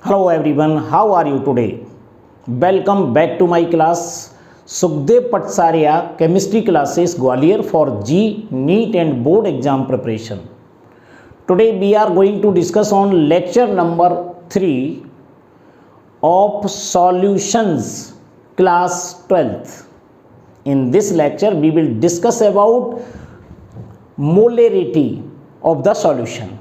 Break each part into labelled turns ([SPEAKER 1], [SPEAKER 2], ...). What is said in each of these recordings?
[SPEAKER 1] Hello everyone, how are you today? Welcome back to my class Sukhdev Patsaria Chemistry classes Gwalior for G, NEET and Board exam preparation. Today we are going to discuss on lecture number 3 of solutions class 12th. In this lecture we will discuss about molarity of the solution.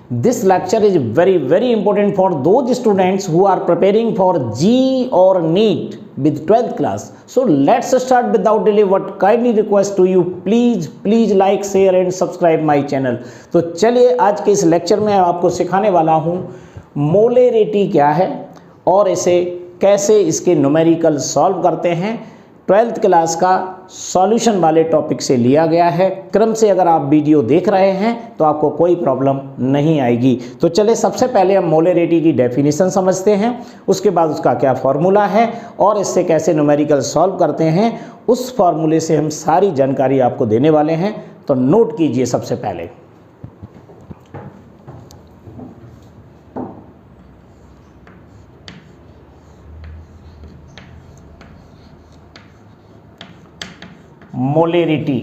[SPEAKER 1] This lecture is very important for those students who are preparing for G or NEET with 12th class. So let's start without delay. What kindly request to you, please like, share and subscribe my channel. तो चलिए आज के इस lecture में आपको सिखाने वाला हूँ मोलेरिटी क्या है और इसे कैसे इसके न्यूमेरिकल सॉल्व करते हैं। 12th क्लास का सॉल्यूशन वाले टॉपिक से लिया गया है। क्रम से अगर आप वीडियो देख रहे हैं तो आपको कोई प्रॉब्लम नहीं आएगी। तो चलिए सबसे पहले हम मोलेरिटी की डेफिनेशन समझते हैं, उसके बाद उसका क्या फॉर्मूला है और इससे कैसे न्यूमेरिकल सॉल्व करते हैं, उस फॉर्मूले से हम सारी जानकारी आपको देने वाले हैं। तो नोट कीजिए सबसे पहले molarity.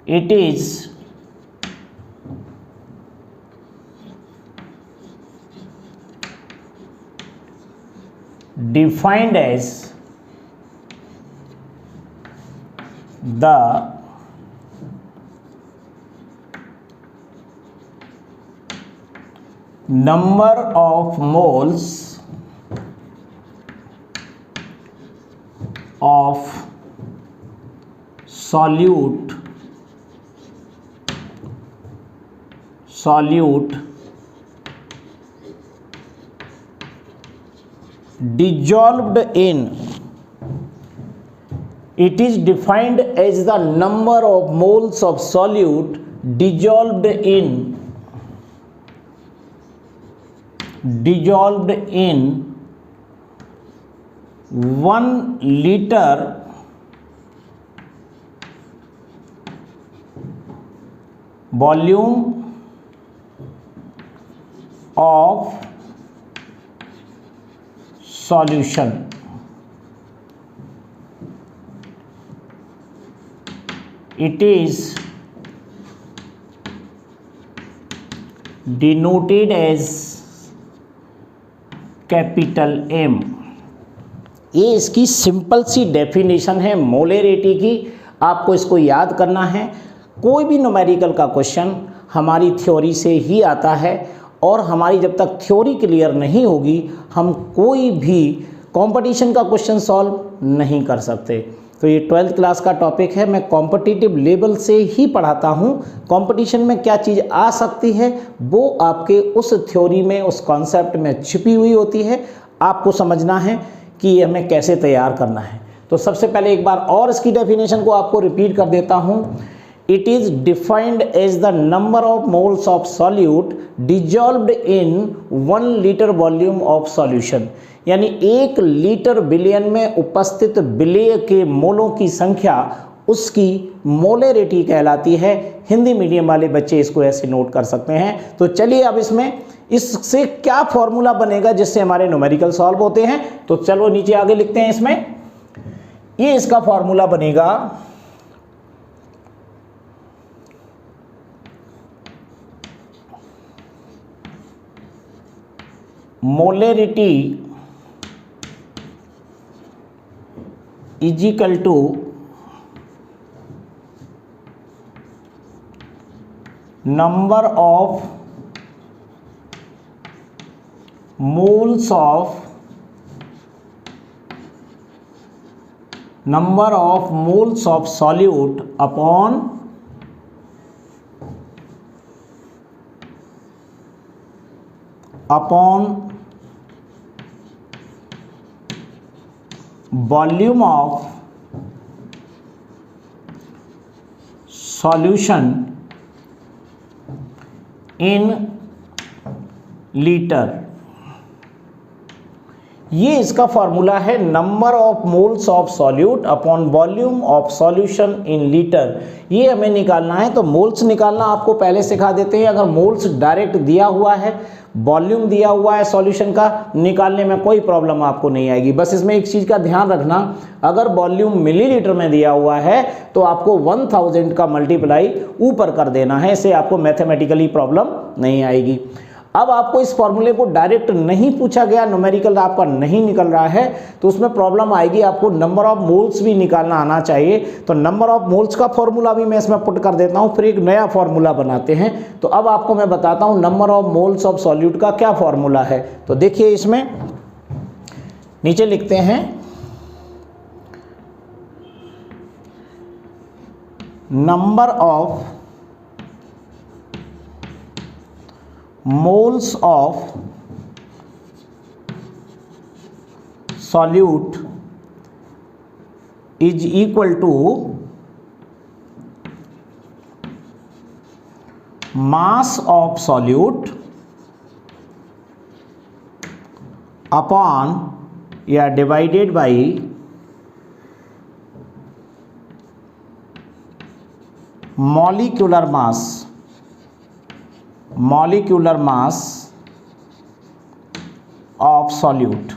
[SPEAKER 1] It is defined as the number of moles of solute dissolved in. It is defined as the number of moles of solute dissolved in 1 liter volume of solution. It is denoted as capital M. ये इसकी simple सी definition है मोलेरिटी की। आपको इसको याद करना है। कोई भी न्यूमेरिकल का क्वेश्चन हमारी थ्योरी से ही आता है और हमारी जब तक थ्योरी क्लियर नहीं होगी हम कोई भी कंपटीशन का क्वेश्चन सॉल्व नहीं कर सकते। तो ये 12th क्लास का टॉपिक है। मैं कॉम्पिटिटिव लेवल से ही पढ़ाता हूँ। कंपटीशन में क्या चीज़ आ सकती है वो आपके उस थ्योरी में, उस कॉन्सेप्ट में छिपी हुई होती है। आपको समझना है कि ये हमें कैसे तैयार करना है। तो सबसे पहले एक बार और इसकी डेफिनेशन को आपको रिपीट कर देता हूँ। It is defined as the number of moles of solute dissolved in 1 litre volume of solution, यानी 1 लीटर विलयन में उपस्थित विलेय के मोलों की संख्या उसकी मोलेरिटी कहलाती है। हिंदी मीडियम वाले बच्चे इसको ऐसे नोट कर सकते हैं। तो चलिए अब इससे क्या फॉर्मूला बनेगा जिससे हमारे न्यूमेरिकल सॉल्व होते हैं। तो चलो नीचे आगे लिखते हैं। इसमें ये इसका फॉर्मूला बनेगा molarity is equal to number of moles of solute upon volume of solution in litre. ये इसका फॉर्मूला है number of moles of solute upon volume of solution in litre. ये हमें निकालना है, तो मोल्स निकालना आपको पहले सिखा देते हैं। अगर मोल्स डायरेक्ट दिया हुआ है, वॉल्यूम दिया हुआ है सॉल्यूशन का, निकालने में कोई प्रॉब्लम आपको नहीं आएगी। बस इसमें एक चीज़ का ध्यान रखना, अगर वॉल्यूम मिलीलीटर में दिया हुआ है तो आपको 1000 का मल्टीप्लाई ऊपर कर देना है, इससे आपको मैथमेटिकली प्रॉब्लम नहीं आएगी। अब आपको इस फॉर्मूले को डायरेक्ट नहीं पूछा गया, न्यूमेरिकल आपका नहीं निकल रहा है, तो उसमें प्रॉब्लम आएगी। आपको नंबर ऑफ मोल्स भी निकालना आना चाहिए। तो नंबर ऑफ मोल्स का फॉर्मूला भी मैं इसमें पुट कर देता हूँ, फिर एक नया फॉर्मूला बनाते हैं। तो अब आपको मैं बताता हूँ number of moles of solute का क्या फॉर्मूला है। तो देखिए इसमें नीचे लिखते हैं number of moles of solute is equal to mass of solute upon या divided by molecular mass of solute.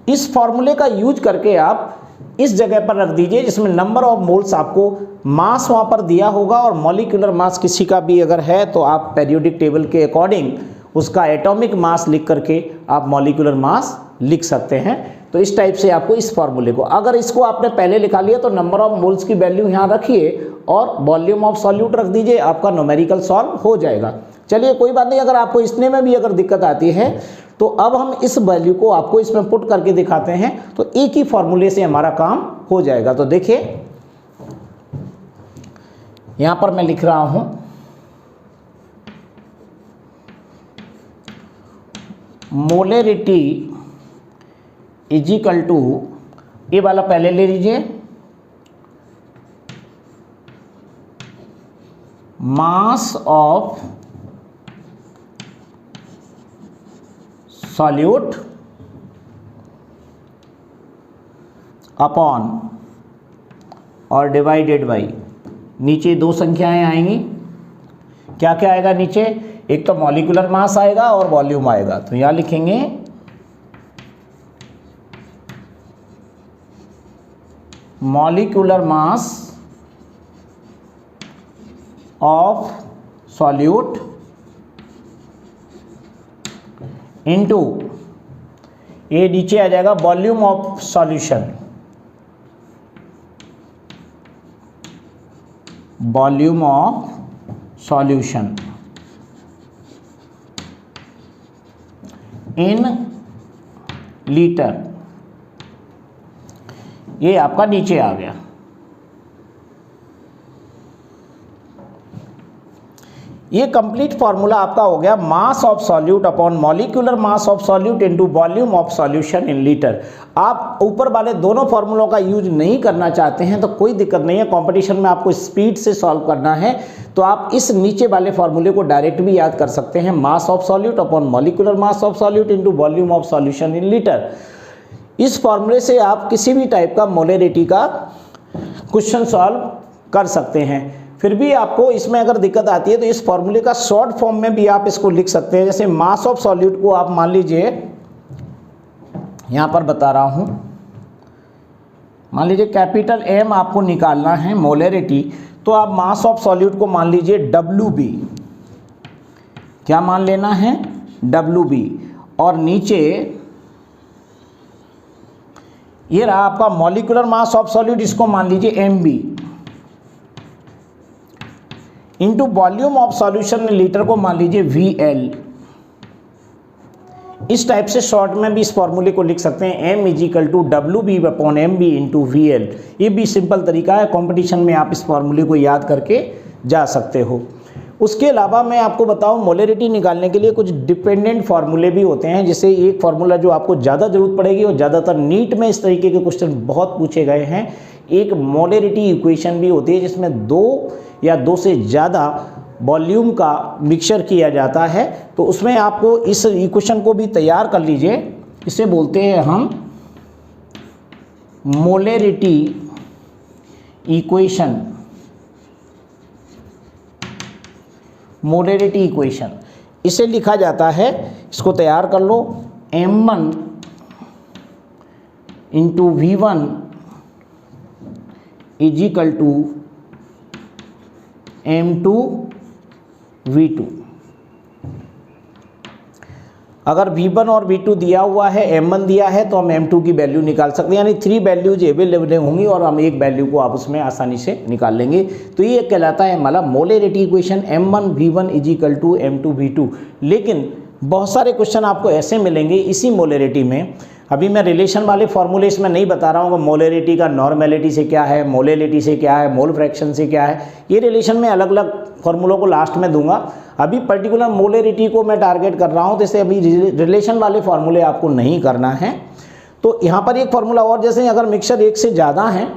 [SPEAKER 1] इस फॉर्मूले का यूज करके आप इस जगह पर रख दीजिए जिसमें नंबर ऑफ मोल्स, आपको मास वहां पर दिया होगा और मॉलिक्यूलर मास किसी का भी अगर है तो आप पेरियोडिक टेबल के अकॉर्डिंग उसका एटॉमिक मास लिख करके आप मॉलिक्यूलर मास लिख सकते हैं। तो इस टाइप से आपको इस फॉर्मूले को, अगर इसको आपने पहले लिखा लिया तो नंबर ऑफ मोल्स की वैल्यू यहाँ रखिए और वॉल्यूम ऑफ सॉल्यूट रख दीजिए, आपका न्यूमेरिकल सॉल्व हो जाएगा। चलिए कोई बात नहीं, अगर आपको इसने में भी अगर दिक्कत आती है तो अब हम इस वैल्यू को आपको इसमें पुट करके दिखाते हैं, तो एक ही फॉर्मूले से हमारा काम हो जाएगा। तो देखिए यहां पर मैं लिख रहा हूं मोलेरिटी इज इक्वल टू, ये वाला पहले ले लीजिए, मास ऑफ सॉल्यूट अपॉन और डिवाइडेड बाई, नीचे दो संख्याएं आएंगी। क्या क्या आएगा नीचे, एक तो मॉलिक्यूलर मास आएगा और वॉल्यूम आएगा। तो यहां लिखेंगे molecular mass of solute into, ये नीचे आ जाएगा volume of solution, volume of solution in litre. ये आपका नीचे आ गया। ये कंप्लीट फॉर्मूला आपका हो गया mass of solute upon molecular mass of solute into volume of solution in litre. आप ऊपर वाले दोनों फॉर्मूलों का यूज नहीं करना चाहते हैं तो कोई दिक्कत नहीं है, कंपटीशन में आपको स्पीड से सॉल्व करना है तो आप इस नीचे वाले फॉर्मूले को डायरेक्ट भी याद कर सकते हैं, mass of solute upon molecular mass of solute into volume of solution in litre. इस फॉर्मूले से आप किसी भी टाइप का मोलेरिटी का क्वेश्चन सॉल्व कर सकते हैं। फिर भी आपको इसमें अगर दिक्कत आती है तो इस फॉर्मूले का शॉर्ट फॉर्म में भी आप इसको लिख सकते हैं। जैसे मास ऑफ सॉल्यूट को आप मान लीजिए, यहां पर बता रहा हूं, मान लीजिए कैपिटल M आपको निकालना है मोलेरिटी, तो आप मास ऑफ सॉल्यूट को मान लीजिए WB। क्या मान लेना है, WB। और नीचे ये रहा आपका मॉलिक्यूलर मास ऑफ सॉल्यूट, इसको मान लीजिए MB into volume of solution litre को मान लीजिए VL। इस टाइप से शॉर्ट में भी इस फॉर्मूले को लिख सकते हैं, M equal to WB upon MB into VL। ये भी सिंपल तरीका है, कंपटीशन में आप इस फॉर्मूले को याद करके जा सकते हो। उसके अलावा मैं आपको बताऊं मोलेरिटी निकालने के लिए कुछ डिपेंडेंट फार्मूले भी होते हैं। जैसे एक फार्मूला जो आपको ज़्यादा ज़रूरत पड़ेगी और ज़्यादातर नीट में इस तरीके के क्वेश्चन बहुत पूछे गए हैं, एक मोलेरिटी इक्वेशन भी होती है जिसमें दो या 2 से ज़्यादा वॉल्यूम का मिक्सचर किया जाता है तो उसमें आपको इस इक्वेशन को भी तैयार कर लीजिए। इसे बोलते हैं हम मोलेरिटी इक्वेशन। मोलेरिटी इक्वेशन इसे लिखा जाता है, इसको तैयार कर लो, m1 into V1 is equal to M2 V2। अगर V1 और V2 दिया हुआ है, M1 दिया है, तो हम M2 की वैल्यू निकाल सकते हैं, यानी 3 वैल्यूज अवेलेबल होंगी और हम एक वैल्यू को आप उसमें आसानी से निकाल लेंगे। तो ये कहलाता है हमारा molarity equation M1 V1 is equal to M2 V2। लेकिन बहुत सारे क्वेश्चन आपको ऐसे मिलेंगे इसी मोलेरिटी में। अभी मैं रिलेशन वाले फॉर्मूले इसमें नहीं बता रहा हूँ कि मोलेरिटी का नॉर्मेलिटी से क्या है, मोलेरिटी से क्या है, मोल फ्रैक्शन से क्या है, ये रिलेशन में अलग अलग फॉर्मूलों को लास्ट में दूंगा। अभी पर्टिकुलर मोलेरिटी को मैं टारगेट कर रहा हूँ, तो इससे अभी रिलेशन वाले फॉर्मूले आपको नहीं करना है। तो यहाँ पर एक फार्मूला और, जैसे अगर मिक्सचर 1 से ज़्यादा है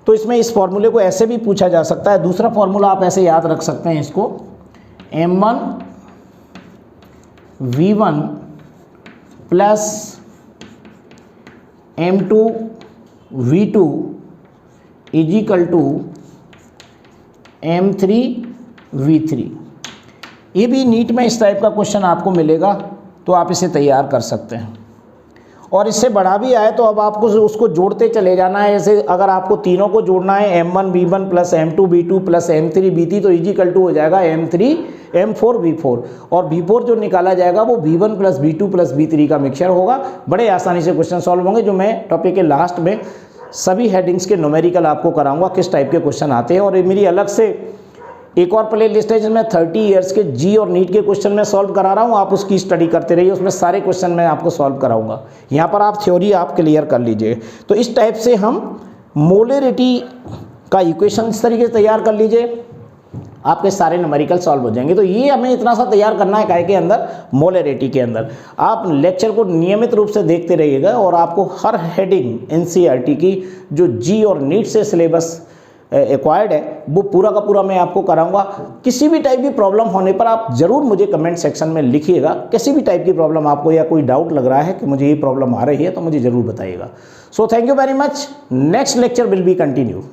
[SPEAKER 1] तो इसमें इस फॉर्मूले को ऐसे भी पूछा जा सकता है। दूसरा फॉर्मूला आप ऐसे याद रख सकते हैं इसको, M1 V1 plus M2 V2 is equal to M3 V3। ये भी नीट में इस टाइप का क्वेश्चन आपको मिलेगा, तो आप इसे तैयार कर सकते हैं। और इससे बड़ा भी आए तो अब आपको उसको जोड़ते चले जाना है। जैसे अगर आपको तीनों को जोड़ना है, M1 V1 plus M2 V2 plus M3 V3, तो इजिकल टू हो जाएगा M3 M4 V4, और V4 जो निकाला जाएगा वो V1 plus V2 plus V3 का मिक्सचर होगा। बड़े आसानी से क्वेश्चन सॉल्व होंगे, जो मैं टॉपिक के लास्ट में सभी हेडिंग्स के न्यूमेरिकल आपको कराऊंगा किस टाइप के क्वेश्चन आते हैं। और ये मेरी अलग से एक और प्ले लिस्ट है जिसमें 30 ईयर्स के जी और नीट के क्वेश्चन मैं सॉल्व करा रहा हूँ, आप उसकी स्टडी करते रहिए, उसमें सारे क्वेश्चन मैं आपको सॉल्व कराऊंगा। यहाँ पर आप थ्योरी आप क्लियर कर लीजिए। तो इस टाइप से हम मोलेरिटी का इक्वेशन इस तरीके से तैयार कर लीजिए, आपके सारे न्यूमेरिकल सॉल्व हो जाएंगे। तो ये हमें इतना सा तैयार करना है काय के अंदर, मोलेरिटी के अंदर। आप लेक्चर को नियमित रूप से देखते रहिएगा और आपको हर हेडिंग एनसीईआरटी की जो जी और नीट से सिलेबस एक्वायर्ड है वो पूरा का पूरा मैं आपको कराऊंगा। किसी भी टाइप की प्रॉब्लम होने पर आप जरूर मुझे कमेंट सेक्शन में लिखिएगा। किसी भी टाइप की प्रॉब्लम आपको या कोई डाउट लग रहा है कि मुझे ये प्रॉब्लम आ रही है तो मुझे ज़रूर बताइएगा। So thank you very much. Next lecture will be continue.